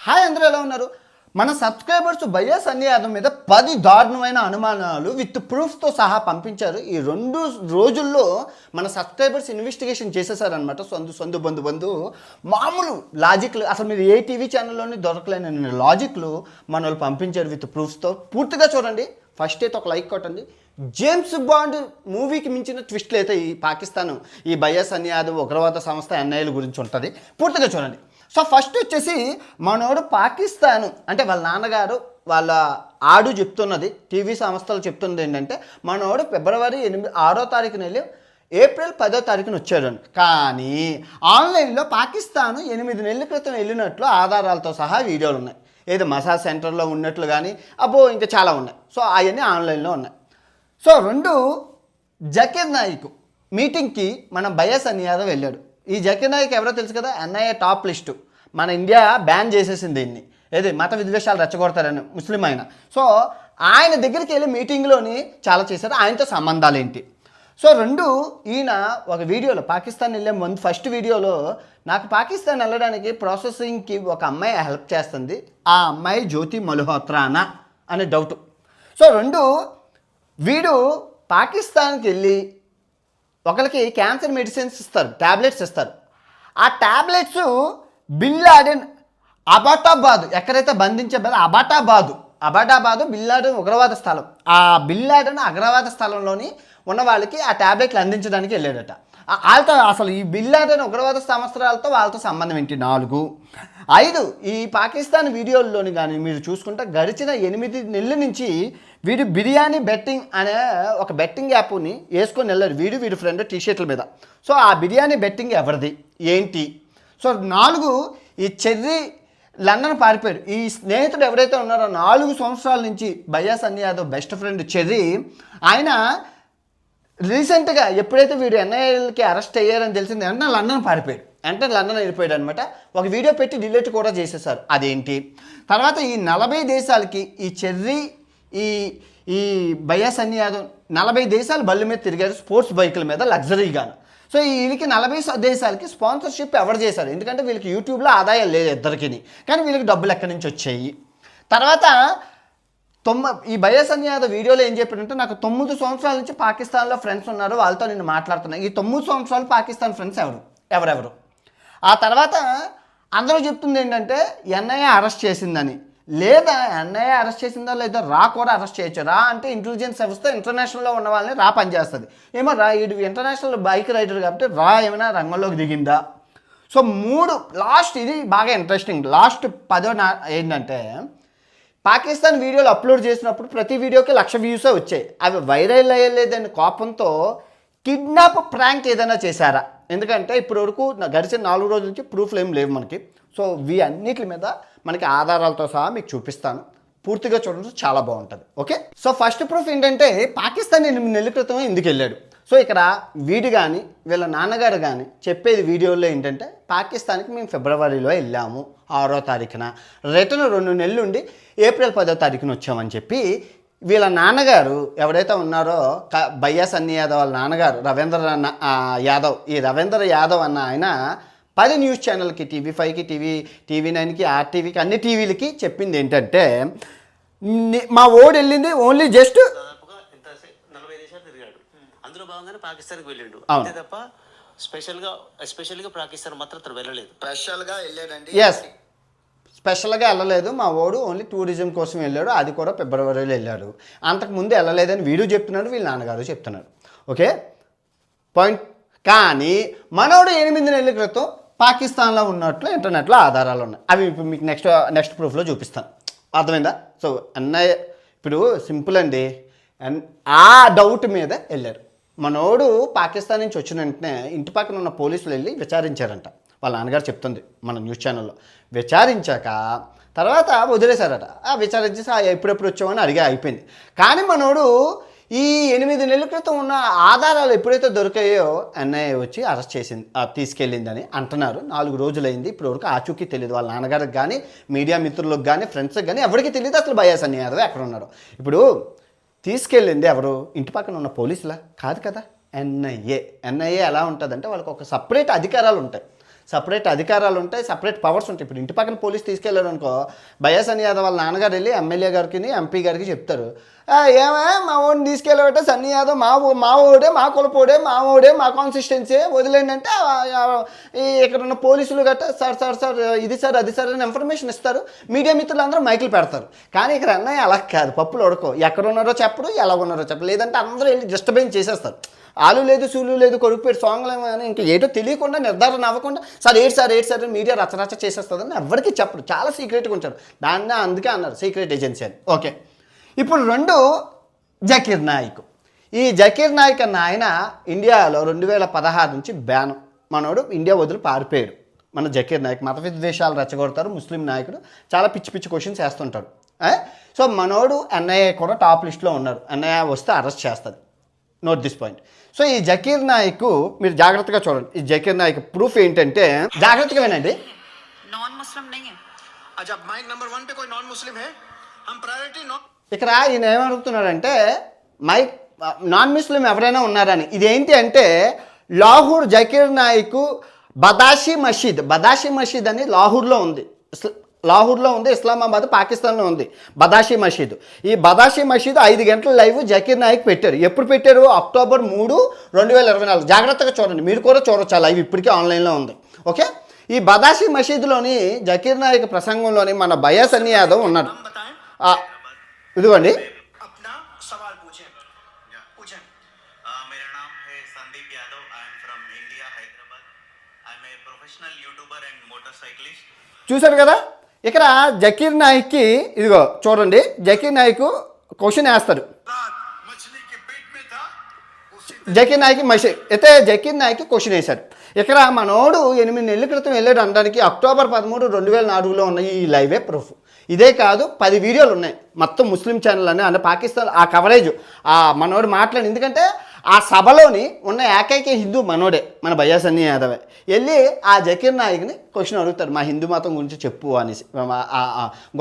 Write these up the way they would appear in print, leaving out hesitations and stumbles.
Hi అందరూ ఎలా ఉన్నారు? మన సబ్స్క్రైబర్స్ బయ్యాస్ అన్ని యాదవ్ మీద 10 దారుణమైన అనుమానాలు విత్ ప్రూఫ్తో సహా పంపించారు. ఈ 2 రోజుల్లో మన సబ్స్క్రైబర్స్ ఇన్వెస్టిగేషన్ చేసేసారనమాట. సొందు బంధు మామూలు లాజిక్లు అసలు మీరు ఏ టీవీ ఛానల్లోని దొరకలేని లాజిక్లు మన వాళ్ళు పంపించారు విత్ ప్రూఫ్స్తో. పూర్తిగా చూడండి. ఫస్ట్ అయితే ఒక లైక్ కొట్టండి. జేమ్స్ బాండ్ మూవీకి మించిన ట్విస్ట్లు అయితే ఈ పాకిస్తాన్ ఈ బయ్యాస్ అన్ని యాదవ్ ఉగ్రవాద సంస్థ ఎన్ఐల గురించి ఉంటుంది. పూర్తిగా చూడండి. సో ఫస్ట్ వచ్చేసి మనోడు పాకిస్తాన్ అంటే వాళ్ళ నాన్నగారు వాళ్ళ ఆడు చెప్తున్నది, టీవీ సంస్థలు చెప్తున్నది ఏంటంటే మనోడు ఫిబ్రవరి 6వ తారీఖున వెళ్ళి ఏప్రిల్ 10వ తారీఖున వచ్చాడు. కానీ ఆన్లైన్లో పాకిస్తాన్ 8 నెలల క్రితం వెళ్ళినట్లు ఆధారాలతో సహా వీడియోలు ఉన్నాయి. ఏదో మసాజ్ సెంటర్లో ఉన్నట్లు కానీ ఇంకా చాలా ఉన్నాయి. సో అవన్నీ ఆన్లైన్లో ఉన్నాయి. సో 2 జకీర్ నాయక్ మీటింగ్కి మన బయ్యాస్ అన్ని యాదవ్ వెళ్ళాడు. ఈ జకీర్ నాయక్ ఎవరో తెలుసు కదా, ఎన్ఐఏ టాప్ లిస్టు. మన ఇండియా బ్యాన్ చేసేసింది దీన్ని, ఏది మత విద్వేషాలు రెచ్చగొడతారని ముస్లిం ఆయన. సో ఆయన దగ్గరికి వెళ్ళి మీటింగ్లోని చాలా చేశారు. ఆయనతో సంబంధాలు ఏంటి? సో 2 ఈయన ఒక వీడియోలో పాకిస్తాన్ వెళ్ళే ముందు ఫస్ట్ వీడియోలో నాకు పాకిస్తాన్ వెళ్ళడానికి ప్రాసెసింగ్కి ఒక అమ్మాయి హెల్ప్ చేస్తుంది, ఆ అమ్మాయి జ్యోతి మల్హోత్రానా అనే డౌట్. సో 2 వీడు పాకిస్తాన్కి వెళ్ళి ఒకరికి క్యాన్సర్ మెడిసిన్స్ ఇస్తారు, ట్యాబ్లెట్స్ ఇస్తారు. ఆ ట్యాబ్లెట్స్ బిన్ లాడెన్ అబాటాబాద్ ఎక్కడైతే బంధించబడి అబాటాబాదు బిన్ లాడెన్ ఉగ్రవాద స్థలం. ఆ బిన్ లాడెన్ ఉగ్రవాద స్థలంలోని ఉన్న వాళ్ళకి ఆ ట్యాబ్లెట్లు అందించడానికి వెళ్ళాడట. వాళ్ళతో అసలు ఈ బిన్ లాడెన్ ఉగ్రవాద సంవత్సరాలతో వాళ్ళతో సంబంధం ఏంటి? 4. 5 ఈ పాకిస్తాన్ వీడియోల్లోని కానీ మీరు చూసుకుంటే గడిచిన 8 నెలల నుంచి వీడు బిర్యానీ బెట్టింగ్ అనే ఒక బెట్టింగ్ యాప్ని వేసుకొని వెళ్ళారు వీడి ఫ్రెండ్ టీషర్ట్ల మీద. సో ఆ బిర్యానీ బెట్టింగ్ ఎవరిది ఏంటి? సో 4 ఈ చెర్రీ లండన్ పారిపోయాడు. ఈ స్నేహితుడు ఎవరైతే ఉన్నారో 4 సంవత్సరాల నుంచి బయ్యాస్ అన్ని యాదవ్ బెస్ట్ ఫ్రెండ్ చెర్రీ, ఆయన రీసెంట్గా ఎప్పుడైతే వీడు ఎన్ఐఏలకి అరెస్ట్ అయ్యారని తెలిసింది వెంటనే లండన్ పారిపోయాడు. లండన్ వెళ్ళిపోయాడు అనమాట. ఒక వీడియో పెట్టి డిలీట్ కూడా చేసేసారు. అదేంటి? తర్వాత ఈ 40 దేశాలకి ఈ చెర్రీ ఈ బయ్యాస్ అన్ని యాదవ్ 40 దేశాలు బళ్ళు మీద తిరిగారు, స్పోర్ట్స్ బైకుల మీద లగ్జరీగాను. సో వీళ్ళకి 40 దేశాలకి స్పాన్సర్షిప్ ఎవరు చేశారు? ఎందుకంటే వీళ్ళకి యూట్యూబ్లో ఆదాయం లేదు ఇద్దరికి, కానీ వీళ్ళకి డబ్బులు ఎక్కడి నుంచి వచ్చాయి? తర్వాత ఈ బయ్యాస్ అన్ని యాదవ్ వీడియోలో ఏం చెప్పాడంటే నాకు 9 సంవత్సరాల నుంచి పాకిస్తాన్లో ఫ్రెండ్స్ ఉన్నారు, వాళ్ళతో నేను మాట్లాడుతున్నా. ఈ 9 సంవత్సరాలు పాకిస్తాన్ ఫ్రెండ్స్ ఎవరెవరు? ఆ తర్వాత అందరూ చెప్తుంది ఏంటంటే ఎన్ఐఏ అరెస్ట్ చేసిందని. లేదా ఎన్ఐఏ అరెస్ట్ చేసిందా లేదా రా కూడా అరెస్ట్ చేయొచ్చు. రా అంటే ఇంటెలిజెన్స్ వ్యవస్థ ఇంటర్నేషనల్లో ఉన్న వాళ్ళని రా పనిచేస్తుంది. ఏమో రా ఇది ఇంటర్నేషనల్ బైక్ రైడర్ కాబట్టి రా ఏమైనా రంగంలోకి దిగిందా? సో 3 లాస్ట్ ఇది బాగా ఇంట్రెస్టింగ్. లాస్ట్ 10 ఏంటంటే పాకిస్తాన్ వీడియోలు అప్లోడ్ చేసినప్పుడు ప్రతి వీడియోకి 1,00,000 వ్యూసే వచ్చాయి. అవి వైరల్ అయ్యలేదని కోపంతో కిడ్నాప్ ప్రాంక్ ఏదైనా చేశారా? ఎందుకంటే ఇప్పటి వరకు గడిచిన 4 రోజుల నుంచి ప్రూఫ్లు ఏం లేవు మనకి. సో అన్నిటి మీద మనకి ఆధారాలతో సహా మీకు చూపిస్తాను. పూర్తిగా చూడండి, చాలా బాగుంటుంది. ఓకే. సో ఫస్ట్ ప్రూఫ్ ఏంటంటే పాకిస్తాన్ 8 నెలల క్రితమే ఎందుకు వెళ్ళాడు? సో ఇక్కడ వీడు కానీ వీళ్ళ నాన్నగారు కానీ చెప్పేది వీడియోలో ఏంటంటే పాకిస్తాన్కి మేము ఫిబ్రవరిలో వెళ్ళాము 6వ తారీఖున, రిటర్న్ 2 నెలలు ఉండి ఏప్రిల్ 10వ తారీఖున వచ్చామని చెప్పి వీళ్ళ నాన్నగారు ఎవరైతే ఉన్నారో బయ్యాస్ అన్ని యాదవ్ వాళ్ళ నాన్నగారు రవీంద్ర యాదవ్, ఈ రవీంద్ర యాదవ్ అన్న ఆయన 10 న్యూస్ ఛానల్కి, TV5కి, TV9కి, ఆర్టీవీకి, అన్ని టీవీలకి చెప్పింది ఏంటంటే మా ఓడి వెళ్ళింది ఓన్లీ జస్ట్ 40 దేశాలు తిరిగాడు, అందులో భాగంగానే పాకిస్తాన్కి వెళ్ళిండు అంతే తప్ప ఎస్పెషల్గా పాకిస్తాన్ మాత్రం అతను వెళ్ళలేదు. స్పెషల్గా వెళ్ళాడండి. ఎస్, స్పెషల్గా వెళ్ళలేదు. మా ఓడు ఓన్లీ టూరిజం కోసం వెళ్ళాడు, అది కూడా ఫిబ్రవరిలో వెళ్ళాడు. అంతకుముందు వెళ్ళలేదని వీడు చెప్తున్నాడు, వీళ్ళ నాన్నగారు చెప్తున్నారు. Okay point. కానీ మనోడు 8 నెలల క్రితం పాకిస్తాన్లో ఉన్నట్లు ఇంటర్నెట్లో ఆధారాలు ఉన్నాయి. అవి ఇప్పుడు మీకు నెక్స్ట్ ప్రూఫ్లో చూపిస్తాను. అర్థమైందా? సో అన్నయ్య ఇప్పుడు సింపుల్ అండి. ఆ డౌట్ మీద వెళ్ళారు. మనోడు పాకిస్తాన్ నుంచి వచ్చిన వెంటనే ఇంటి పక్కన ఉన్న పోలీసులు వెళ్ళి విచారించారంట. వాళ్ళ నాన్నగారు చెప్తుంది మన న్యూస్ ఛానల్లో. విచారించాక తర్వాత వదిలేశారట. విచారించేసి ఎప్పుడెప్పుడు వచ్చామని అడిగా అయిపోయింది. కానీ మనోడు ఈ 8 నెలల క్రితం ఉన్న ఆధారాలు ఎప్పుడైతే దొరికాయో ఎన్ఐఏ వచ్చి అరెస్ట్ చేసింది, తీసుకెళ్ళిందని అంటున్నారు. 4 రోజులైంది, ఇప్పటివరకు ఆచూకీ తెలియదు. వాళ్ళ నాన్నగారికి కానీ మీడియా మిత్రులకు కానీ ఫ్రెండ్స్కి కానీ ఎవరికి తెలియదు అసలు బయ్యాస్ అన్ని యాదవ్ ఎక్కడ ఉన్నాడు. ఇప్పుడు తీసుకెళ్ళింది ఎవరు? ఇంటి పక్కన ఉన్న పోలీసులా? కాదు కదా, ఎన్ఐఏ. ఎలా ఉంటుందంటే వాళ్ళకి ఒక సపరేట్ అధికారాలు ఉంటాయి. సపరేట్ అధికారాలు ఉంటాయి, సపరేట్ పవర్స్ ఉంటాయి. ఇప్పుడు ఇంటి పక్కన పోలీస్ తీసుకెళ్ళారు అనుకో, బయాస్ అని యాదవ్ వాళ్ళ నాన్నగారు వెళ్ళి ఎమ్మెల్యే గారికి ఎంపీ గారికి చెప్తారు, ఏమే మా ఓడిని తీసుకెళ్ళబట్టే సన్నీ యాదవ్ మా ఓడే, మా కులపోడే, మా ఓడే, మా కాన్సిస్టెన్సీ వదిలేండి అంటే ఇక్కడ ఉన్న పోలీసులు గట్ట సార్ ఇది సార్ అది సార్ అని ఇన్ఫర్మేషన్ ఇస్తారు. మీడియా మిత్రులు అందరూ మైకులు పెడతారు. కానీ ఇక్కడ అన్నయ్య అలా కాదు, పప్పులు ఉడకో, ఎక్కడ ఉన్నారో చెప్పరు, ఎలా ఉన్నారో చెప్పరు. లేదంటే అందరూ వెళ్ళి డిస్టర్బెన్స్ చేసేస్తారు. ఆలు లేదు సూలు లేదు కొడుకు పెట్టి సాంగ్లు అని ఇంకా ఏటో తెలియకుండా నిర్ధారణ అవ్వకుండా సార్ ఏడు సార్ మీడియా రచరచ చేసేస్తుందని ఎవరికి చెప్పరు, చాలా సీక్రెట్గా ఉంటారు. దాన్ని అందుకే అన్నారు సీక్రెట్ ఏజెన్సీ అని. ఓకే, ఇప్పుడు 2 జకీర్ నాయక్. ఈ జకీర్ నాయక్ అన్న ఆయన ఇండియాలో 2016 నుంచి బ్యాన్, మనోడు ఇండియా వదిలి పారిపోయాడు. మన జకీర్ నాయక్ మత విద్వేషాలు రెచ్చగొడతారు, ముస్లిం నాయకుడు, చాలా పిచ్చి క్వశ్చన్స్ వేస్తుంటాడు. సో మనోడు ఎన్ఐఏ కూడా టాప్ లిస్ట్లో ఉన్నారు. ఎన్ఐఏ వస్తే అరెస్ట్ చేస్తుంది. Note this point. సో ఈ జకీర్ నాయక్ మీరు జాగ్రత్తగా చూడండి. ఈ జకీర్ నాయక్ ప్రూఫ్ ఏంటంటే, జాగ్రత్తగా వినండి. नॉन मुस्लिम नहीं है। अच्छा, माइक नंबर 1 पे कोई नॉन मुस्लिम है, हम प्रायोरिटी नॉन। ఇక్కడ ఈయన ఏమడుగుతున్నాడంటే మైక్ నాన్ ముస్లిం ఎవరైనా ఉన్నారని. ఇదేంటి అంటే లాహోర్ జకీర్ నాయక్ బదాషి మసీద్ అని లాహోర్లో ఉంది, ఇస్లామాబాద్ పాకిస్తాన్లో ఉంది బదాషి మసీద్. ఈ బదాషి మసీద్ 5 గంటల లైవ్ జకీర్ నాయక్ పెట్టారు. ఎప్పుడు పెట్టారు? అక్టోబర్ 3, 2024. జాగ్రత్తగా చూడండి, మీరు కూడా చూడొచ్చు. ఆ లైవ్ ఇప్పటికీ ఆన్లైన్లో ఉంది. ఓకే, ఈ బదాషి మసీద్లోని జకీర్ నాయక్ ప్రసంగంలోని మన బయాస్ సన్నీ యాదవ్ ఉన్నాడు. ఇదిగోండి. చూశారు కదా, ఇక్కడ జకీర్ నాయక్కి ఇదిగో చూడండి, జకీర్ నాయక్ క్వశ్చన్ వేస్తాడు. జకీర్ నాయక్ క్వశ్చన్ వేశాడు. ఇక్కడ మనోడు 8 నెలల క్రితం వెళ్ళాడు అనడానికి అక్టోబర్ 13, 2004లో ఉన్న ఈ లైవే ప్రూఫ్. ఇదే కాదు 10 వీడియోలు ఉన్నాయి మొత్తం ముస్లిం ఛానల్ అని అంటే పాకిస్తాన్ ఆ కవరేజ్ ఆ మనోడు మాట్లాడి. ఎందుకంటే ఆ సభలోని ఉన్న ఏకైక హిందూ మనోడే, మన బయాస్ సన్నీ యాదవే. వెళ్ళి ఆ జకీర్ నాయక్ని క్వశ్చన్ అడుగుతారు, మా హిందూ మతం గురించి చెప్పు అనేసి.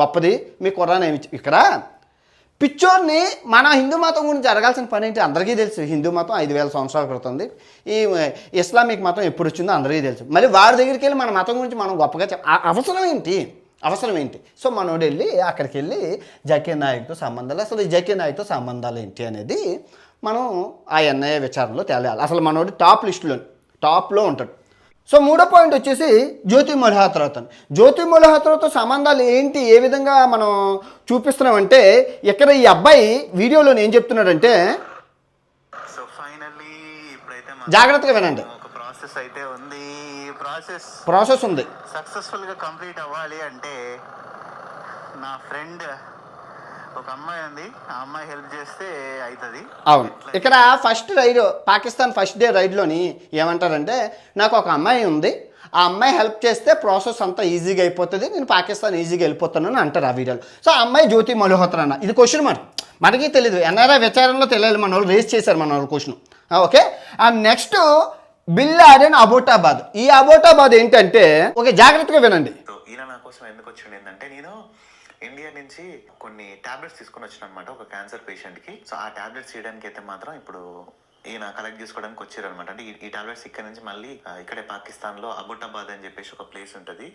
గొప్పది మీ ఖురాన్ ఏమి. ఇక్కడ పిచ్చోర్ని మన హిందూ మతం గురించి జరగాల్సిన పని ఏంటి అందరికీ తెలుసు. హిందూ మతం 5000 సంవత్సరాల క్రితం ఉంది. ఈ ఇస్లామిక్ మతం ఎప్పుడు వచ్చిందో అందరికీ తెలుసు. మళ్ళీ వారి దగ్గరికి వెళ్ళి మన మతం గురించి మనం గొప్పగా అవసరం ఏంటి? సో మనోడు వెళ్ళి అక్కడికి వెళ్ళి జకీర్ నాయక్తో సంబంధాలు, అసలు ఈ జకీర్ నాయక్తో సంబంధాలు ఏంటి అనేది మనం ఆ ఎన్ఐఏ విచారణలో తేలాలి. అసలు మనోడు టాప్లో ఉంటాడు. సో 3వ పాయింట్ వచ్చేసి జ్యోతి మల్హోత్రాతో సంబంధాలు ఏంటి, ఏ విధంగా మనం చూపిస్తున్నామంటే ఇక్కడ ఈ అబ్బాయి వీడియోలో ఏం చెప్తున్నాడంటే, జాగ్రత్తగా వినండి. ప్రాసెస్ ఉంది. సక్సెస్ఫుల్ గా కంప్లీట్ అవ్వాలి అంటే నా ఫ్రెండ్ ఒక అమ్మాయి ఉంది, ఆ అమ్మాయి హెల్ప్ చేస్తే అవుతుంది. అవును, ఇక్కడ first raid Pakistan first day రైడ్లోని ఏమంటారంటే, నాకు ఒక అమ్మాయి ఉంది, ఆ అమ్మాయి హెల్ప్ చేస్తే ప్రాసెస్ అంతా ఈజీగా అయిపోతుంది, నేను పాకిస్తాన్ ఈజీగా వెళ్ళిపోతాను అని అంటారు ఆ వీడియోలో. సో ఆ అమ్మాయి జ్యోతి మల్హోత్రా అన్న. ఇది క్వశ్చన్ మనకి తెలియదు, ఎన్ఆర్ఐ విచారణలో తెలియాలి. మన వాళ్ళు రేస్ చేశారు మన వాళ్ళు question. Okay, next Bin Laden Abbottabad. ఈ అబోటాబాద్ ఏంటంటే, ఓకే జాగ్రత్తగా వినండి. ఈయన నా కోసం ఎందుకు వచ్చిండు ఏంటంటే, నేను ఇండియా నుంచి కొన్ని టాబ్లెట్స్ తీసుకొని వచ్చిన అనమాట ఒక క్యాన్సర్ పేషెంట్ కి. సో ఆ టాబ్లెట్స్ చేయడానికి అయితే మాత్రం ఇప్పుడు ఈయన కలెక్ట్ చేసుకోవడానికి వచ్చారు అనమాట. అంటే ఈ టాబ్లెట్స్ ఇక్కడ నుంచి మళ్ళీ ఇక్కడే పాకిస్తాన్ లో అబోటాబాద్ అని చెప్పేసి ఒక ప్లేస్ ఉంటుంది.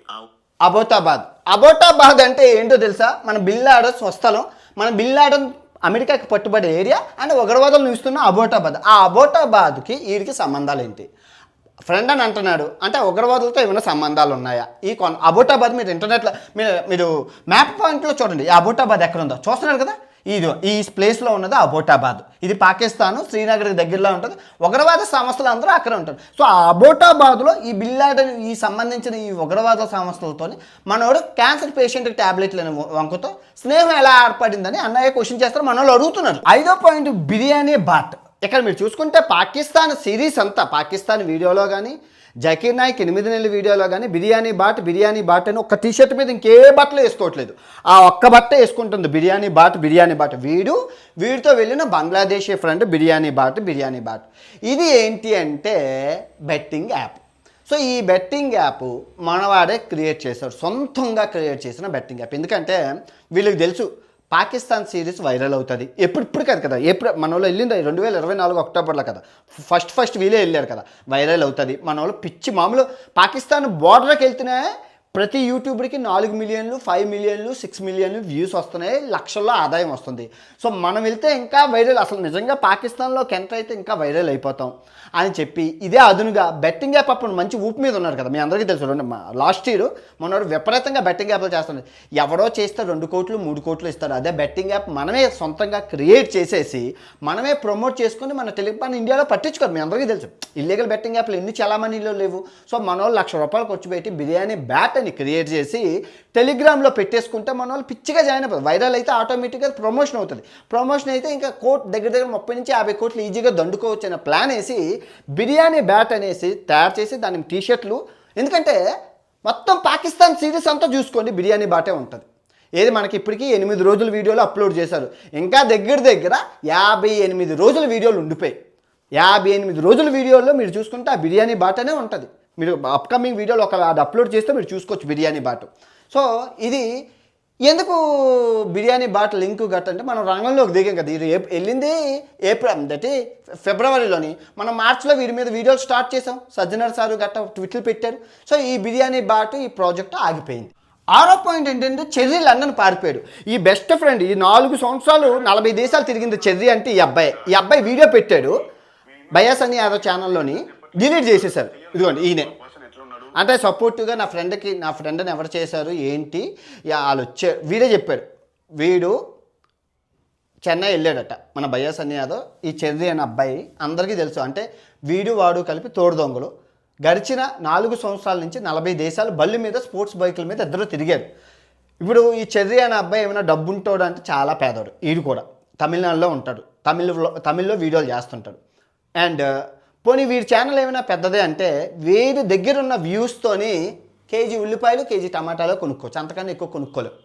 అబోటాబాద్ అంటే ఏంటో తెలుసా? మన బిన్ లాడెన్ స్వస్థలం. మన బిన్ లాడెన్ అమెరికాకి పట్టుబడే ఏరియా అండ్ ఉగ్రవాదులు నిలుస్తున్న అబోటాబాద్. ఆ అబోటాబాద్కి వీడికి సంబంధాలు ఏంటి? ఫ్రెండ్ అని అంటున్నాడు అంటే ఉగ్రవాదులతో ఏమైనా సంబంధాలు ఉన్నాయా? ఈ అబోటాబాద్ మీరు ఇంటర్నెట్లో మీరు మ్యాప్ పాయింట్లో చూడండి. ఈ అబోటాబాద్ ఎక్కడ ఉందో చూస్తున్నారు కదా, ఈ ప్లేస్లో ఉన్నది అబోటాబాద్. ఇది పాకిస్తాన్ శ్రీనగర్కి దగ్గరలో ఉంటుంది. ఉగ్రవాద సంస్థలు అందరూ అక్కడ ఉంటారు. సో ఆ అబోటాబాద్లో ఈ బిన్ లాడెన్ ఈ సంబంధించిన ఈ ఉగ్రవాద సంస్థలతో మనోడు క్యాన్సర్ పేషెంట్కి ట్యాబ్లెట్లను వంకుతో స్నేహం ఎలా ఏర్పడిందని అన్నయ్య క్వశ్చన్ చేస్తారు, మన వాళ్ళు అడుగుతున్నారు. 5వ పాయింట్ బిర్యానీ బాట్. ఇక్కడ మీరు చూసుకుంటే పాకిస్తాన్ సిరీస్ అంతా, పాకిస్తాన్ వీడియోలో కానీ జకీర్ నాయక్ 8 నెలల వీడియోలో కానీ బిర్యానీ బాట్ అని ఒక్క టీషర్ట్ మీద ఇంకే బట్టలు వేసుకోవట్లేదు, ఆ ఒక్క బట్ట వేసుకుంటుంది బిర్యానీ బాట్. వీడితో వెళ్ళిన బంగ్లాదేశీ ఫ్రెండ్ బిర్యానీ బాట్. ఇది ఏంటి అంటే బెట్టింగ్ యాప్. సో ఈ బెట్టింగ్ యాప్ మనవాడే క్రియేట్ చేశాడు, సొంతంగా క్రియేట్ చేసిన బెట్టింగ్ యాప్. ఎందుకంటే వీళ్ళకి తెలుసు పాకిస్తాన్ సిరీస్ వైరల్ అవుతుంది ఇప్పుడు కాదు కదా ఏప్రిల్ మన వాళ్ళు వెళ్ళింది 2024 అక్టోబర్లో కదా ఫస్ట్ వీలే వెళ్ళారు కదా వైరల్ అవుతుంది మన వాళ్ళు పిచ్చి మామూలు పాకిస్తాన్ బోర్డర్కి వెళ్తేనే ప్రతి యూట్యూబర్కి 4 మిలియన్లు 5 మిలియన్లు 6 మిలియన్లు వ్యూస్ వస్తున్నాయి లక్షల్లో ఆదాయం వస్తుంది సో మనం వెళ్తే ఇంకా వైరల్ అసలు నిజంగా పాకిస్తాన్లోకి ఎంటర్ అయితే ఇంకా వైరల్ అయిపోతాం అని చెప్పి ఇదే అదునుగా బెట్టింగ్ యాప్ అప్పుడు మంచి ఊపు మీద ఉన్నారు కదా మీ అందరికీ తెలుసు లాస్ట్ ఇయర్ మొన్న విపరీతంగా బెట్టింగ్ యాప్లు చేస్తున్నారు ఎవరో చేస్తే 2 కోట్లు 3 కోట్లు ఇస్తారు అదే బెట్టింగ్ యాప్ మనమే సొంతంగా క్రియేట్ చేసేసి మనమే ప్రమోట్ చేసుకుని మన మన ఇండియాలో పట్టించుకోరు మీ అందరికీ తెలుసు ఇల్లీగల్ బెట్టింగ్ యాప్లు ఎన్ని చాలామందిలో లేవు సో మన వాళ్ళు ₹1,00,000 ఖర్చు పెట్టి బిర్యానీ బ్యాట్ అని క్రియేట్ చేసి టెలిగ్రామ్లో పెట్టేసుకుంటే మన వాళ్ళు పిచ్చిగా జాయిన్ అయిపోతుంది వైరల్ అయితే ఆటోమేటిక్గా ప్రమోషన్ అవుతుంది ప్రమోషన్ అయితే ఇంకా దగ్గర 30 నుంచి 50 కోట్లు ఈజీగా దండుకోవచ్చు అనే ప్లాన్ వేసి బిర్యానీ బ్యాట్ అనేసి తయారు చేసి దాని టీషర్ట్లు ఎందుకంటే మొత్తం పాకిస్తాన్ సిరీస్ అంతా చూసుకోండి బిర్యానీ బాటే ఉంటుంది ఏది మనకి ఇప్పటికీ 8 రోజుల వీడియోలు అప్లోడ్ చేశారు ఇంకా దగ్గర 58 రోజుల వీడియోలు ఉండిపోయి 58 రోజుల వీడియోల్లో మీరు చూసుకుంటే ఆ బిర్యానీ బాటనే ఉంటుంది మీరు అప్కమింగ్ వీడియోలో అది అప్లోడ్ చేస్తే మీరు చూసుకోవచ్చు బిర్యానీ బాట్ సో ఇది ఎందుకు బిర్యానీ బాట్ లింక్ గట్ట అంటే మనం రంగంలోకి దిగాం కదా ఇది వెళ్ళింది ఏప్రిల్ ఫిబ్రవరిలోని మనం మార్చిలో వీరి మీద వీడియోలు స్టార్ట్ చేసాం సజ్జనర్ సారు గట్ట ట్విట్లు పెట్టారు సో ఈ బిర్యానీ బాట్ ఈ ప్రాజెక్ట్ ఆగిపోయింది 6వ పాయింట్ ఏంటంటే చెర్రీ లండన్ పారిపోయాడు ఈ బెస్ట్ ఫ్రెండ్ ఈ 4 సంవత్సరాలు 40 దేశాలు తిరిగింది చెర్రీ అంటే ఈ అబ్బాయి వీడియో పెట్టాడు బయాస్ అని యాదవ్ ఛానల్లోని డిలీట్ చేసేసారు ఇదిగోండి ఈయనే అంటే సపోర్టివ్గా నా ఫ్రెండ్ని ఎవరు చేశారు ఏంటి వాళ్ళు వీడే చెప్పాడు వీడు చెన్నై వెళ్ళాడట మన బయాస్ అని యాదవ్ ఈ చెర్రీ అనే అబ్బాయి అందరికీ తెలుసు అంటే వాడు కలిపి తోడు దొంగలు గడిచిన 4 సంవత్సరాల నుంచి 40 దేశాలు బళ్ళు మీద స్పోర్ట్స్ బైకుల మీద ఇద్దరు తిరిగారు ఇప్పుడు ఈ చెర్రీ అనే అబ్బాయి ఏమైనా డబ్బు ఉంటాడు అంటే చాలా పేదవాడు వీడు కూడా తమిళనాడులో ఉంటాడు తమిళ్లో వీడియోలు చేస్తుంటాడు అండ్ పోనీ వీడి ఛానల్ ఏమైనా పెద్దదే అంటే వీడి దగ్గర ఉన్న వ్యూస్తోని కేజీ ఉల్లిపాయలు కేజీ టమాటాలు కొనుక్కోవచ్చు అంతకన్నా ఎక్కువ కొనుక్కోలేవు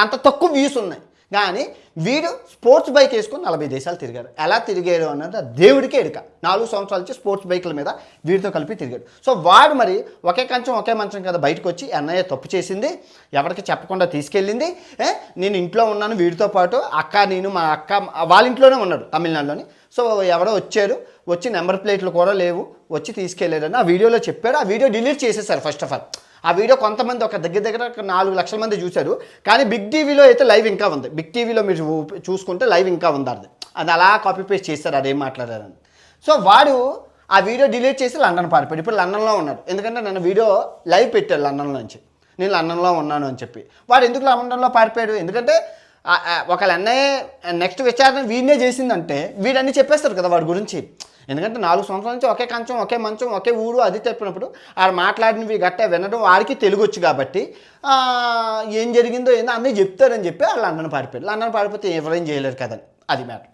అంత తక్కువ వ్యూస్ ఉన్నాయి కానీ వీడు స్పోర్ట్స్ బైక్ వేసుకొని 40 దేశాలు తిరిగాడు ఎలా తిరిగాడు అన్నది దేవుడికే ఎడుక 4 సంవత్సరాల నుంచి స్పోర్ట్స్ బైకుల మీద వీడితో కలిపి తిరిగాడు సో వాడు మరి ఒకే కంచం ఒకే మంచం కదా బయటకు వచ్చి అన్నయ్య తప్పు చేసింది ఎవరికి చెప్పకుండా తీసుకెళ్ళింది నేను ఇంట్లో ఉన్నాను వీడితో పాటు నేను మా అక్క వాళ్ళ ఇంట్లోనే ఉన్నాడు తమిళనాడులోని సో ఎవరో వచ్చి నెంబర్ ప్లేట్లు కూడా లేవు వచ్చి తీసుకెళ్ళారని ఆ వీడియోలో చెప్పారు ఆ వీడియో డిలీట్ చేసేసారు ఫస్ట్ ఆఫ్ ఆల్ ఆ వీడియో కొంతమంది ఒక దగ్గర 4 లక్షల మంది చూశారు కానీ బిగ్ టీవీలో అయితే లైవ్ ఇంకా ఉంది బిగ్ టీవీలో మీరు చూసుకుంటే లైవ్ ఇంకా ఉంది అది అలా కాపీ పేస్ట్ చేస్తారు అదేం మాట్లాడారని సో వాడు ఆ వీడియో డిలీట్ చేసి లండన్ పారిపోయాడు ఇప్పుడు లండన్లో ఉన్నాడు ఎందుకంటే నన్ను వీడియో లైవ్ పెట్టాడు లండన్లో నుంచి నేను లండన్లో ఉన్నాను అని చెప్పి వాడు ఎందుకు లండన్లో పారిపోయాడు ఎందుకంటే ఒకళ్ళ అన్నయ్య నెక్స్ట్ విచారణ వీడినే చేసిందంటే వీడన్నీ చెప్పేస్తారు కదా వాడి గురించి ఎందుకంటే 4 సంవత్సరాల నుంచి ఒకే కంచం ఒకే మంచం ఒకే ఊరు అది చెప్పినప్పుడు ఆడు మాట్లాడినవి గట్టే వినడం వాడికి తెలుగు వచ్చు కాబట్టి ఏం జరిగిందో ఏందో అన్నీ చెప్తారని చెప్పి వాళ్ళు లండన్ పారిపోతే ఎవరేం చేయలేరు కదని అది మ్యాటర్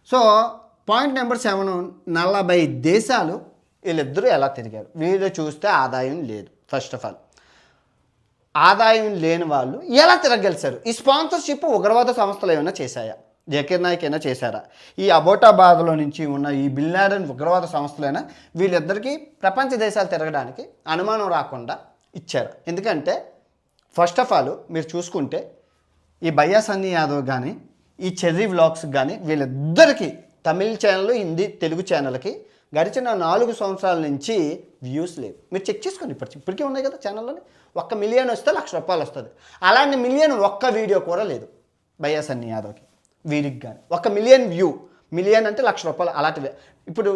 సో పాయింట్ నెంబర్ 7 40 దేశాలు వీళ్ళిద్దరూ ఎలా తిరిగారు వీళ్ళు చూస్తే ఆదాయం లేదు ఫస్ట్ ఆఫ్ ఆల్ ఆదాయం లేని వాళ్ళు ఎలా తిరగలిసారు ఈ స్పాన్సర్షిప్ ఉగ్రవాద సంస్థలు ఏమైనా చేశాయా జకీర్ నాయక్ అయినా చేశారా ఈ అబోటాబాద్లో నుంచి ఉన్న ఈ బిన్ లాడెన్ ఉగ్రవాద సంస్థలైనా వీళ్ళిద్దరికీ ప్రపంచ దేశాలు తిరగడానికి అనుమానం రాకుండా ఇచ్చారు ఎందుకంటే ఫస్ట్ ఆఫ్ ఆల్ మీరు చూసుకుంటే ఈ బయ్యా సన్నీ యాదవ్ కానీ ఈ చెర్రీ వ్లాగ్స్ కానీ వీళ్ళిద్దరికీ తమిళ ఛానల్ హిందీ తెలుగు ఛానల్కి గడిచిన 4 సంవత్సరాల నుంచి వ్యూస్ లేవు మీరు చెక్ చేసుకోండి ఇప్పటికీ ఉన్నాయి కదా ఛానల్లోని 1 మిలియన్ వస్తే ₹1,00,000 వస్తుంది అలాంటి మిలియన్ ఒక్క వీడియో కూడా లేదు బయ్యా సన్నీ యాదవ్కి వీడికి కానీ 1 మిలియన్ వ్యూ మిలియన్ అంటే ₹1,00,000 అలాంటివే ఇప్పుడు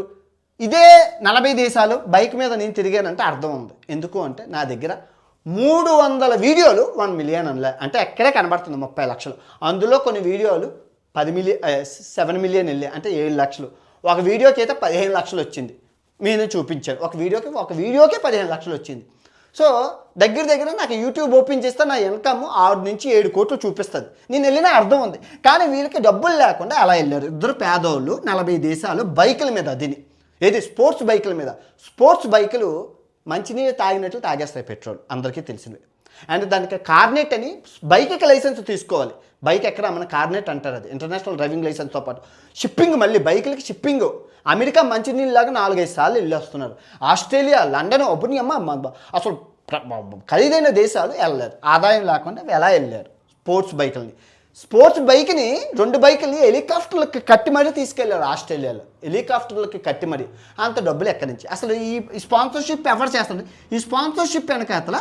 ఇదే 40 దేశాలు బైక్ మీద నేను తిరిగానంటే అర్థం ఉంది ఎందుకు అంటే నా దగ్గర 300 వీడియోలు 1 మిలియన్ అంటే ఎక్కడే కనబడుతుంది 30 లక్షలు అందులో కొన్ని వీడియోలు 7 మిలియన్ వెళ్ళాయి అంటే 7 లక్షలు ఒక వీడియోకి అయితే 15 లక్షలు వచ్చింది నేను చూపించాను ఒక వీడియోకే 15 లక్షలు వచ్చింది సో దగ్గర నాకు యూట్యూబ్ ఓపెన్ చేస్తే నా ఇన్కమ్ 6 నుంచి 7 కోట్లు చూపిస్తుంది నేను వెళ్ళినా అర్థం ఉంది కానీ వీళ్ళకి డబ్బులు లేకుండా అలా వెళ్ళారు ఇద్దరు పేదోళ్ళు 40 దేశాలు బైకుల మీద ఏది స్పోర్ట్స్ బైకుల మీద స్పోర్ట్స్ బైకులు మంచినీళ్ళు తాగినట్లు తాగేస్తాయి పెట్రోల్ అందరికీ తెలిసింది అండ్ దానికి కార్నెట్ అని బైక్కి లైసెన్స్ తీసుకోవాలి బైక్ ఎక్కడ మన కార్నెట్ అంటారు అది ఇంటర్నేషనల్ డ్రైవింగ్ లైసెన్స్తో పాటు షిప్పింగ్ మళ్ళీ బైకులకి షిప్పింగ్ అమెరికా మంచినీళ్ళలాగా 4-5 సార్లు వెళ్ళి వస్తున్నారు ఆస్ట్రేలియా లండన్ ఒబ్బని అసలు ఖరీదైన దేశాలు వెళ్ళలేరు ఆదాయం లేకుండా ఎలా వెళ్ళారు స్పోర్ట్స్ బైకులని స్పోర్ట్స్ బైక్ని 2 బైకుల్ని హెలికాప్టర్లకి కట్టి మరీ తీసుకెళ్ళారు ఆస్ట్రేలియాలో. హెలికాప్టర్లకి కట్టి మరీ. అంత డబ్బులు ఎక్కడి నుంచి? అసలు ఈ స్పాన్సర్షిప్ ఎవరు చేస్తుంది? ఈ స్పాన్సర్షిప్ వెనకాతల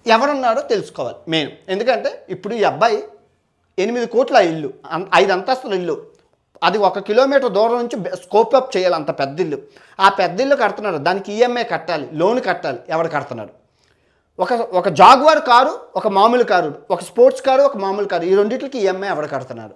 ఎవరున్నారో తెలుసుకోవాలి మెయిన్. ఎందుకంటే ఇప్పుడు ఈ అబ్బాయి 8 కోట్ల ఇల్లు, 5 అంతస్తుల ఇల్లు, అది 1 కిలోమీటర్ దూరం నుంచి స్కోప్ అప్ చేయాలి, అంత పెద్ద ఇల్లు. ఆ పెద్ద ఇల్లు కడుతున్నారు, దానికి ఈఎంఐ కట్టాలి, లోన్ కట్టాలి. ఎవరు కడుతున్నారు? ఒక జాగ్వార్ కారు, ఒక మామూలు కారు, ఒక స్పోర్ట్స్ కారు, ఒక మామూలు కారు, ఈ రెండింటికి ఈఎంఐ ఎవరు కడుతున్నారు?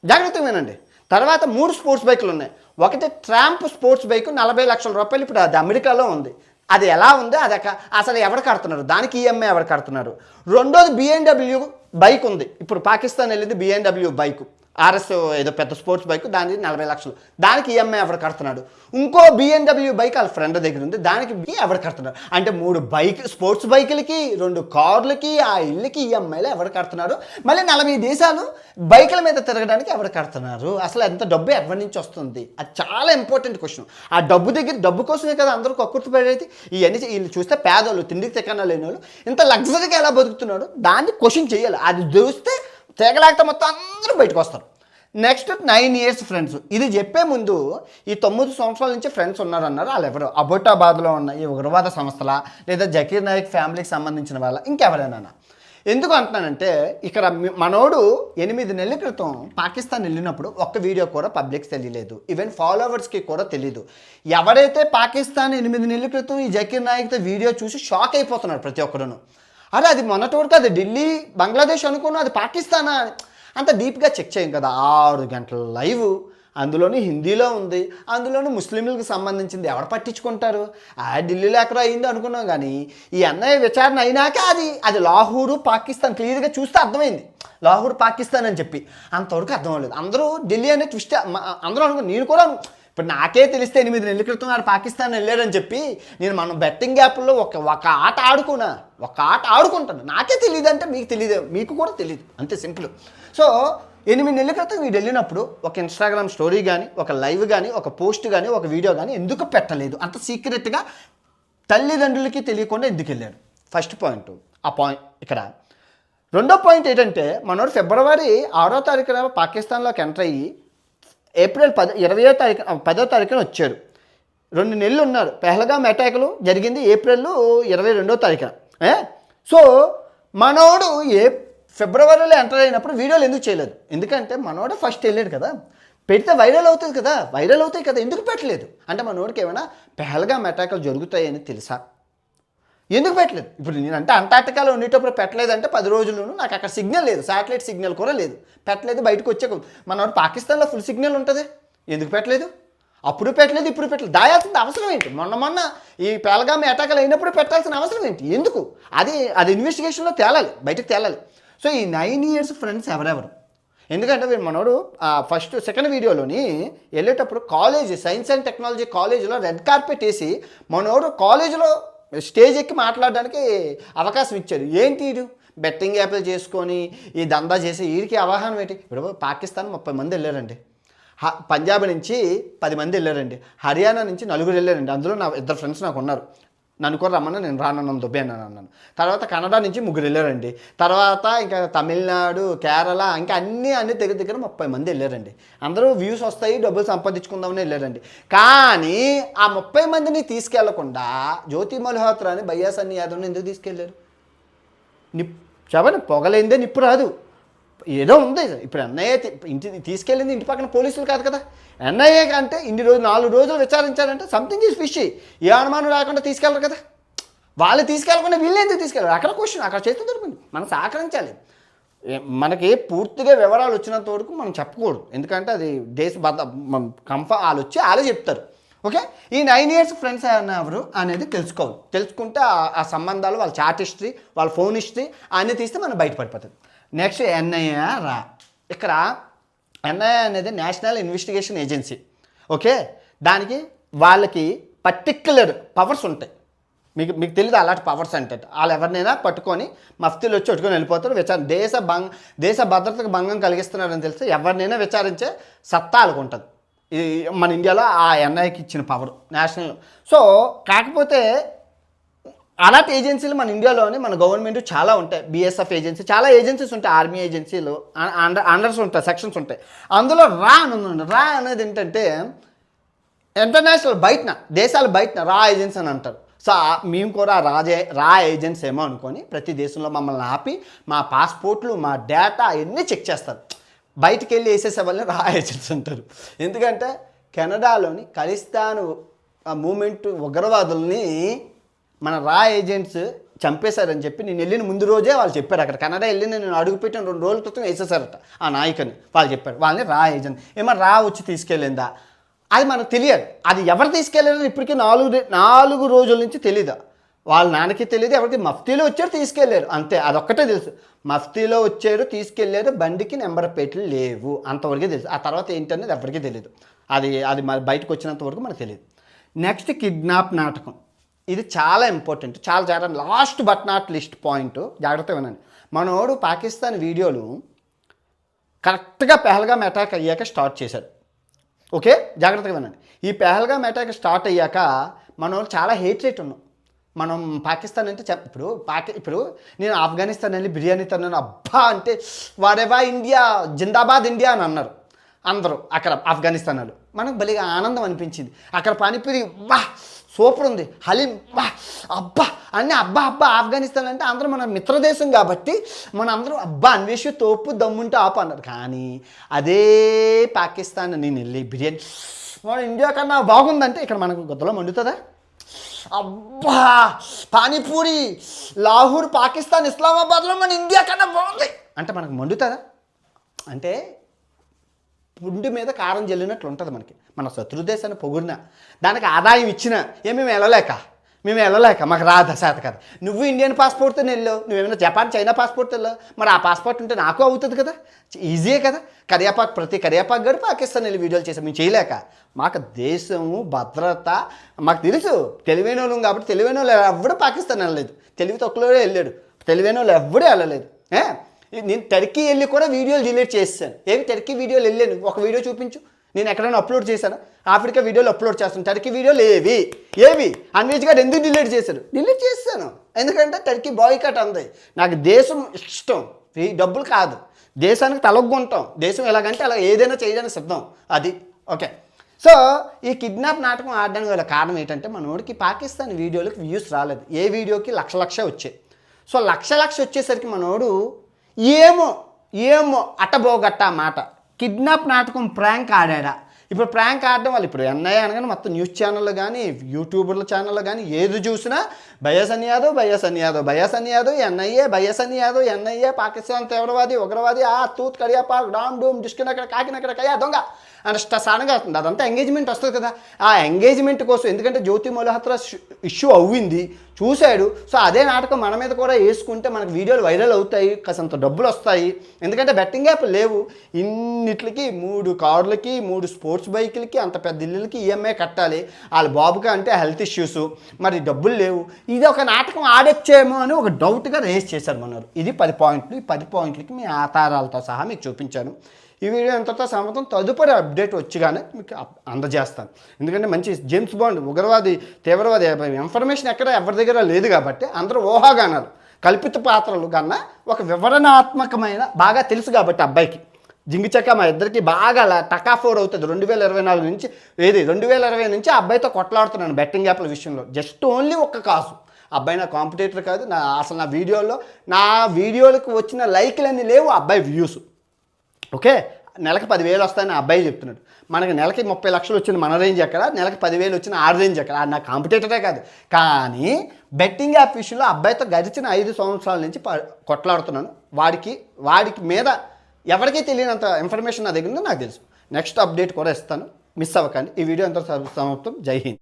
జాగ్రత్తగా వినండి. తర్వాత 3 స్పోర్ట్స్ బైకులు ఉన్నాయి. ఒకటి ట్రాంప్ స్పోర్ట్స్ బైక్ 40 లక్షల రూపాయలు, ఇప్పుడు అది అమెరికాలో ఉంది. అది ఎలా ఉంది? అది అసలు ఎవరు కడుతున్నారు? దానికి ఈఎంఐ ఎవరు కడుతున్నారు? రెండోది BMW బైక్ ఉంది, ఇప్పుడు పాకిస్తాన్ వెళ్ళింది BMW బైక్, RS ఏదో పెద్ద స్పోర్ట్స్ బైక్, దానికి 40 లక్షలు, దానికి ఈఎంఐ ఎవరు కడుతున్నాడు? ఇంకో BMW బైక్ వాళ్ళ ఫ్రెండ్ దగ్గర ఉంది, దానికి ఎవరు కడుతున్నారు? అంటే 3 స్పోర్ట్స్ బైకులకి, 2 కార్లకి, ఆ ఇల్లుకి ఈఎంఐలు ఎవరు కడుతున్నారు? మళ్ళీ 40 దేశాలు బైకుల మీద తిరగడానికి ఎవరు కడుతున్నారు? అసలు ఎంత డబ్బు ఎవరి నుంచి వస్తుంది? అది చాలా ఇంపార్టెంట్ క్వశ్చన్. ఆ డబ్బు కోసమే కదా అందరూ కక్కుర్తి పడేది. ఇవన్నీ వీళ్ళు చూస్తే పేదోళ్ళు, తిండికి తిక్కన లేని వాళ్ళు ఇంత లగ్జరీగా ఎలా బతుకుతున్నారు దాన్ని క్వశ్చన్ చేయాలి. అది చూస్తే తెగలేకపోతే మొత్తం అందరూ బయటకు వస్తారు. Next 9 years friends. ఇది చెప్పే ముందు ఈ 9 సంవత్సరాల నుంచి ఫ్రెండ్స్ ఉన్నారన్నారు. వాళ్ళు ఎవరు? అబోటాబాద్లో ఉన్న ఈ ఉగ్రవాద సంస్థల, లేదా జకీర్ నాయక్ ఫ్యామిలీకి సంబంధించిన వాళ్ళ, ఇంకెవరైనా? ఎందుకు అంటున్నానంటే ఇక్కడ మనోడు 8 నెలల క్రితం పాకిస్తాన్ వెళ్ళినప్పుడు ఒక్క వీడియో కూడా పబ్లిక్స్ తెలియలేదు, ఈవెన్ ఫాలోవర్స్కి కూడా తెలీదు. ఎవరైతే పాకిస్తాన్ 8 నెలల క్రితం ఈ జకీర్ నాయక్తో వీడియో చూసి షాక్ అయిపోతున్నారు ప్రతి ఒక్కరును. అరే అది మొన్నటి వరకు అది ఢిల్లీ, బంగ్లాదేశ్ అనుకున్నా, అది పాకిస్తానా? అంత డీప్గా చెక్ చేయం కదా. 6 గంటల లైవ్, అందులోని హిందీలో ఉంది, అందులోని ముస్లింలకు సంబంధించింది. ఎవరు పట్టించుకుంటారు? ఢిల్లీలో ఎక్కడో అయింది అనుకున్నాం, కానీ ఈ అన్నయ్య విచారణ అయినాక అది లాహోరు పాకిస్తాన్ క్లియర్గా చూస్తే అర్థమైంది, లాహోర్ పాకిస్తాన్ అని చెప్పి. అంతవరకు అర్థం అవ్వలేదు. అందరూ ఢిల్లీ అనే ట్విస్ట్, అందరూ అనుకున్నాను, నేను కూడా. ఇప్పుడు నాకే తెలిస్తే 8 నెలల క్రితం ఆడు పాకిస్తాన్ వెళ్ళాడని చెప్పి మనం బెట్టింగ్ యాప్లో ఒక ఆట ఆడుకుంటాను. నాకే తెలియదు అంటే మీకు తెలియదు, మీకు కూడా తెలియదు, అంతే సింపుల్. సో 8 నెలల క్రితం వీడు వెళ్ళినప్పుడు ఒక ఇన్స్టాగ్రామ్ స్టోరీ కానీ, ఒక లైవ్ కానీ, ఒక పోస్ట్ కానీ, ఒక వీడియో కానీ ఎందుకు పెట్టలేదు? అంత సీక్రెట్గా తల్లిదండ్రులకి తెలియకుండా ఎందుకు వెళ్ళాడు? First point. ఆ పాయింట్ ఇక్కడ. రెండో పాయింట్ ఏంటంటే మనోడు ఫిబ్రవరి 6వ తారీఖున పాకిస్తాన్లోకి ఎంటర్ అయ్యి ఏప్రిల్ 10వ తారీఖున వచ్చాడు. 2 నెలలు ఉన్నారు. పెహల్గామ్ అటాకులు జరిగింది ఏప్రిల్ 22వ తారీఖున. సో మనోడు ఫిబ్రవరిలో ఎంటర్ అయినప్పుడు వీడియోలు ఎందుకు చేయలేదు? ఎందుకంటే మనోడే ఫస్ట్ వెళ్ళాడు కదా, పెడితే వైరల్ అవుతుంది కదా, వైరల్ అవుతాయి కదా, ఎందుకు పెట్టలేదు? అంటే మనోడికి ఏమైనా పెహల్గామ్ అటాకులు జరుగుతాయని తెలుసా? ఎందుకు పెట్టలేదు? ఇప్పుడు నేనంటే అంటార్టికాలో ఉండేటప్పుడు పెట్టలేదంటే 10 రోజుల్లోనూ నాకు అక్కడ సిగ్నల్ లేదు, శాటిలైట్ సిగ్నల్ కూడా లేదు, పెట్టలేదు. బయటకు వచ్చే మనోడు పాకిస్తాన్లో ఫుల్ సిగ్నల్ ఉంటుంది, ఎందుకు పెట్టలేదు? అప్పుడు పెట్టలేదు, ఇప్పుడు పెట్టలేదు. దాయాల్సిన అవసరం ఏంటి? మొన్న ఈ పెహల్గామ్ అటాకులు అయినప్పుడు పెట్టాల్సిన అవసరం ఏంటి? ఎందుకు? అది ఇన్వెస్టిగేషన్లో తేలాలి, బయటకు తేలాలి. సో ఈ 9 ఇయర్స్ ఫ్రెండ్స్ ఎవరెవరు? ఎందుకంటే మనోడు సెకండ్ వీడియోలోని వెళ్ళేటప్పుడు కాలేజ్, సైన్స్ అండ్ టెక్నాలజీ కాలేజీలో రెడ్ కార్పెట్ వేసి మనోడు కాలేజీలో స్టేజ్ ఎక్కి మాట్లాడడానికి అవకాశం ఇచ్చారు. ఏంటి వీడు బెట్టింగ్ యాప్లు చేసుకొని ఈ దందా చేసి వీడికి అవగాహన ఏంటి? ఇప్పుడు పాకిస్తాన్ 30 మంది వెళ్ళారండి, పంజాబ్ నుంచి 10 మంది వెళ్ళారండి, హర్యానా నుంచి 4 వెళ్ళారండి. అందులో నా 2 ఫ్రెండ్స్ నాకు ఉన్నారు. నన్ను కూడా రమ్మన్నా, నేను రానన్నాను, దుబ్బేనాను అన్నాను. తర్వాత కన్నడ నుంచి 3 వెళ్ళారండి. తర్వాత ఇంకా తమిళనాడు, కేరళ, ఇంకా అన్ని దగ్గర 30 మంది వెళ్ళారండి. అందరూ వ్యూస్ వస్తాయి, డబ్బులు సంపాదించుకుందామని వెళ్ళారండి. కానీ ఆ 30 మందిని తీసుకెళ్లకుండా జ్యోతి మల్హోత్రాని, భయ్యా సన్నీ యాదవ్ని ఎందుకు తీసుకెళ్ళారు? చెప్పండి, పొగలేందే నిప్పు రాదు. ఏదో ఉంది. ఇప్పుడు ఎన్ఐఏ తీసుకెళ్ళింది ఇంటి పక్కన పోలీసులు కాదు కదా. ఎన్ఐఏ అంటే 4 రోజులు విచారించారంటే సంథింగ్ ఈజ్ ఫిషీ. ఏ అనుమానం రాకుండా తీసుకెళ్ళరు కదా. వాళ్ళు తీసుకెళ్ళకుండా వీళ్ళు ఎందుకు తీసుకెళ్ళరు? అక్కడ క్వశ్చన్, అక్కడ చేస్తే దొరికింది. మనం సహకరించాలి. మనకి పూర్తిగా వివరాలు వచ్చినంత వరకు మనం చెప్పకూడదు, ఎందుకంటే అది వాళ్ళు వచ్చి వాళ్ళే చెప్తారు. ఓకే, ఈ 9 ఇయర్స్ ఫ్రెండ్స్ ఎవరు అనేది తెలుసుకోవాలి. తెలుసుకుంటే ఆ సంబంధాలు, వాళ్ళ చాట్ హిస్టరీ, వాళ్ళ ఫోన్ హిస్టరీ అన్నీ తీస్తే మనం బయటపడిపోతుంది. నెక్స్ట్ ఎన్ఐఏ ఇక్కడ ఎన్ఐఏ అనేది నేషనల్ ఇన్వెస్టిగేషన్ ఏజెన్సీ. ఓకే, దానికి వాళ్ళకి పర్టిక్యులర్ పవర్స్ ఉంటాయి. మీకు తెలియదు అలాంటి పవర్స్ అంటే. వాళ్ళు ఎవరినైనా పట్టుకొని మఫ్తీలు వచ్చి పట్టుకొని వెళ్ళిపోతారు. దేశ భద్రతకు భంగం కలిగిస్తున్నారని తెలిస్తే ఎవరినైనా విచారించే సత్తా వాళ్ళకు ఉంటుంది. మన ఇండియాలో ఆ ఎన్ఐకి ఇచ్చిన పవర్ నేషనల్. సో కాకపోతే అలాంటి ఏజెన్సీలు మన ఇండియాలోనే మన గవర్నమెంట్ చాలా ఉంటాయి. బిఎస్ఎఫ్ ఏజెన్సీ, చాలా ఏజెన్సీస్ ఉంటాయి. ఆర్మీ ఏజెన్సీలు అండర్స్ ఉంటాయి, సెక్షన్స్ ఉంటాయి. అందులో రా అని ఉందండి. రా అనేది ఏంటంటే ఇంటర్నేషనల్ బయటన, దేశాల బయటన రా ఏజెన్సీ అని అంటారు. సో మేము కూడా రా ఏజెన్సీ ఏమో అనుకొని ప్రతి దేశంలో మమ్మల్ని ఆపి మా పాస్పోర్ట్లు, మా డేటా అవన్నీ చెక్ చేస్తారు. బయటికి వెళ్ళి వేసేసే వాళ్ళని రా ఏజెన్సీ అంటారు. ఎందుకంటే కెనడాలోని ఖలిస్తాన్ మూమెంట్ ఉగ్రవాదుల్ని మన రా ఏజెంట్స్ చంపేశారని చెప్పి నేను వెళ్ళిన ముందు రోజే వాళ్ళు చెప్పారు. అక్కడ కెనడా వెళ్ళి నేను అడుగుపెట్టిన 2 రోజుల క్రితం వేసేసారట ఆ నాయకుని. వాళ్ళు చెప్పారు వాళ్ళని రా ఏజెంట్. ఏమో రా వచ్చి తీసుకెళ్ళిందా అది మనకు తెలియదు. అది ఎవరు తీసుకెళ్ళారని ఇప్పటికీ 4 రోజుల నుంచి తెలీదు. వాళ్ళ నాన్నకి తెలియదు, ఎవరికి మఫ్తీలో వచ్చారు తీసుకెళ్ళారు అంతే. అదొక్కటే తెలుసు, మఫ్తీలో వచ్చారు తీసుకెళ్ళారు, బండికి నెంబర్ ప్లేట్లు లేవు, అంతవరకే తెలుసు. ఆ తర్వాత ఏంటనేది ఎవరికీ తెలియదు. అది మరి బయటకు వచ్చినంత వరకు మనకు తెలియదు. నెక్స్ట్ కిడ్నాప్ నాటకం. ఇది చాలా ఇంపార్టెంట్, చాలా జాగ్రత్త. Last but not list point, జాగ్రత్తగా వినండి. మనోడు పాకిస్తాన్ వీడియోలు కరెక్ట్గా పెహల్గామ్ అటాక్ అయ్యాక స్టార్ట్ చేశాడు. ఓకే, జాగ్రత్తగా వినండి. ఈ పెహల్గామ్ అటాక్ స్టార్ట్ అయ్యాక మనోడు చాలా హేట్ రేట్ ఉన్నాం. మనం పాకిస్తాన్ అంటే ఇప్పుడు నేను ఆఫ్ఘనిస్తాన్ వెళ్ళి బిర్యానీ తిన్నాను, అబ్బా అంటే వారెవా ఇండియా జిందాబాద్ ఇండియా అని అన్నారు అందరూ అక్కడ ఆఫ్ఘనిస్తాన్ వాళ్ళు. మనకు భలేగా ఆనందం అనిపించింది. అక్కడ పానీపూరి వా సూపర్ ఉంది, హలీం వా అబ్బా అన్నీ అబ్బా ఆఫ్ఘనిస్తాన్ అంటే అందరూ మన మిత్రదేశం కాబట్టి మన అందరూ అబ్బా అన్వేషి తోపు దమ్ముంటే ఆపు అన్నారు. కానీ అదే పాకిస్తాన్ నేను వెళ్ళి బిర్యానీ మన ఇండియా కన్నా బాగుందంటే ఇక్కడ మనకు గొద్దలో మండుతుందా? అబ్బా పానీపూరి లాహోర్ పాకిస్తాన్ ఇస్లామాబాద్లో మన ఇండియా కన్నా బాగుంది అంటే మనకు మండుతుందా? అంటే పుండి మీద కారం జల్లినట్లు ఉంటుంది మనకి. మన శత్రుదేశాన్ని పొగిడినా దానికి ఆదాయం ఇచ్చినా మేము వెళ్ళలేక మాకు రాదు శాత కదా. నువ్వు ఇండియన్ పాస్పోర్ట్తో వెళ్ళావు, నువ్వేమైనా జపాన్ చైనా పాస్పోర్ట్తో వెళ్ళావు, మరి ఆ పాస్పోర్ట్ ఉంటే నాకు అవుతుంది కదా, ఈజీయే కదా. ప్రతి కరియాపాక్ గడు పాకిస్తాన్ వెళ్ళి వీడియోలు చేసాం మేము చేయలేక. మాకు దేశము భద్రత మాకు తెలుసు. తెలివైన వాళ్ళం కాబట్టి తెలివైన వాళ్ళు ఎవడు పాకిస్తాన్ వెళ్ళలేదు, తెలివి తక్కువలో వెళ్ళాడు, తెలివైన వాళ్ళు ఎవడూ వెళ్ళలేదు. నేను టర్కీ వెళ్ళి కూడా వీడియోలు డిలీట్ చేస్తాను. టర్కీ వీడియోలు వెళ్ళాను, ఒక వీడియో చూపించు, నేను ఎక్కడైనా అప్లోడ్ చేశాను. ఆఫ్రికా వీడియోలు అప్లోడ్ చేస్తాను, టర్కీ వీడియోలు ఏవి అన్వేష్ గారు ఎందుకు డిలీట్ చేశాను ఎందుకంటే టర్కీ బాయ్కాట్ అంది. నాకు దేశం ఇష్టం, డబ్బులు కాదు. దేశానికి తలొగ్గుంటాం, దేశం ఎలాగంటే అలా ఏదైనా చేయడానికి సిద్ధం. అది ఓకే. సో ఈ కిడ్నాప్ నాటకం ఆడడానికి గల కారణం ఏంటంటే మనోడికి పాకిస్తాన్ వీడియోలకు వ్యూస్ రాలేదు. ఏ వీడియోకి లక్ష వచ్చాయి. సో లక్ష వచ్చేసరికి మనోడు ఏమో అట్టబోగట్ట మాట కిడ్నాప్ నాటకం ప్రాంక్ ఆడా. ఇప్పుడు ప్రాంక్ ఆడడం వాళ్ళు ఇప్పుడు ఎన్ఐ అనగానే మొత్తం న్యూస్ ఛానళ్ళు కానీ యూట్యూబర్ల ఛానళ్ళు కానీ ఏది చూసినా బయాసన్ యాదవ్ ఎన్ఐఏ పాకిస్తాన్ తీవ్రవాది ఉగ్రవాది తూత్ కడియాపాక్ డామ్ డూమ్ డిస్కినక్కడ కాకినక్కడ కయ్యా దొంగ అని సానంగా వస్తుంది. అదంతా ఎంగేజ్మెంట్ వస్తుంది కదా. ఆ ఎంగేజ్మెంట్ కోసం ఎందుకంటే జ్యోతి మల్హోత్రా ఇష్యూ అవ్వింది చూశాడు. సో అదే నాటకం మన మీద కూడా వేసుకుంటే మనకు వీడియోలు వైరల్ అవుతాయి, కాసంత డబ్బులు వస్తాయి. ఎందుకంటే బెట్టింగ్ యాప్ లేవు, ఇన్నిట్లకి 3 కార్లకి 3 స్పోర్ట్స్ బైకులకి అంత పెద్ద ఇల్లులకి ఈఎంఐ కట్టాలి. వాళ్ళ బాబుగా అంటే హెల్త్ ఇష్యూస్, మరి డబ్బులు లేవు. ఇది ఒక నాటకం ఆడొచ్చేమో అని ఒక డౌట్గా రేస్ చేశారు మనరు. ఇది 10 పాయింట్లు. ఈ 10 పాయింట్లకి మీ ఆధారాలతో సహా మీకు చూపించాను. ఈ వీడియో ఎంతతో సమతం తదుపరి అప్డేట్ వచ్చగానే మీకు అందజేస్తాను. ఎందుకంటే మంచి జేమ్స్ బాండ్ ఉగ్రవాది తీవ్రవాది ఇన్ఫర్మేషన్ ఎక్కడ ఎవరి దగ్గర లేదు కాబట్టి అందరూ ఊహాగానాలు కల్పిత పాత్రలు కన్నా ఒక వివరణాత్మకమైన బాగా తెలుసు కాబట్టి అబ్బాయికి జింగిచక్క మా ఇద్దరికి బాగా టకాఫోర్ అవుతుంది. 2024 నుంచి 2020 నుంచి ఆ అబ్బాయితో కొట్లాడుతున్నాను బెట్టింగ్ యాప్ల విషయంలో. జస్ట్ ఓన్లీ ఒక్క కాసు, అబ్బాయి నా కాంపిటేటర్ కాదు. అసలు నా వీడియోలకు వచ్చిన లైక్లన్నీ లేవు, అబ్బాయి వ్యూస్. ఓకే, నెలకు 10,000 వస్తాయని అబ్బాయి చెప్తున్నాడు. మనకి నెలకి 30 లక్షలు వచ్చింది మన రేంజ్ ఎక్కడ, నెలకి 10,000 వచ్చిన ఆ రేంజ్ ఎక్కడ. నా కాంపిటేటరే కాదు. కానీ బెట్టింగ్ యాప్ విషయంలో అబ్బాయితో గడిచిన 5 సంవత్సరాల నుంచి కొట్లాడుతున్నాను. వాడికి మీద ఎవరికీ తెలియనంత ఇన్ఫర్మేషన్ నా దగ్గర ఉందో నాకు తెలుసు. నెక్స్ట్ అప్డేట్ కూడా ఇస్తాను, మిస్ అవ్వకండి. ఈ వీడియో ఎంత సమాప్తం. జై హింద్.